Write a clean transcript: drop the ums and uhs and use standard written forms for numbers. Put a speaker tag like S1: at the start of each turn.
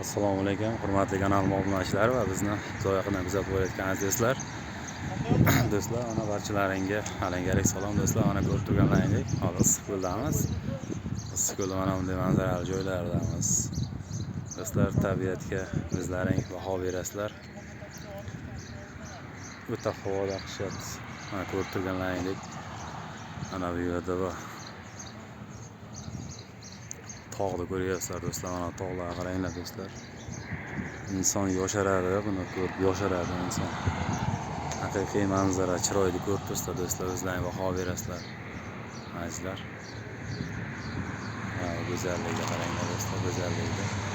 S1: Assalomu alaykum, hurmatli kanal obunachilar va bizni zoyaqidan kuzatib borayotgan aziz do'stlar. Do'stlar, ana barchalaringga alangalik salom do'stlar. Mana ko'rib turganlaringdek, hozir Issiqko'ldamiz. Issiqko'lda mana bunday manzarali joylardamiz. Do'stlar, tabiatga bizlaring baho berasizlar. O'ta havo dahshat. Mana ko'rib turganlaringdek, ana bu yerda va tog'ni ko'ryapsizlar do'stlar. Mana tog'larga qaranglar do'stlar. Inson yosharadi, buni ko'rib yosharadi inson. Haqiqiy manzara, chiroyli ko'rib turibsizlar do'stlar, o'zlaring baho berasizlar. Azizlar. Go'zallikga qaranglar do'stlar, go'zallikga.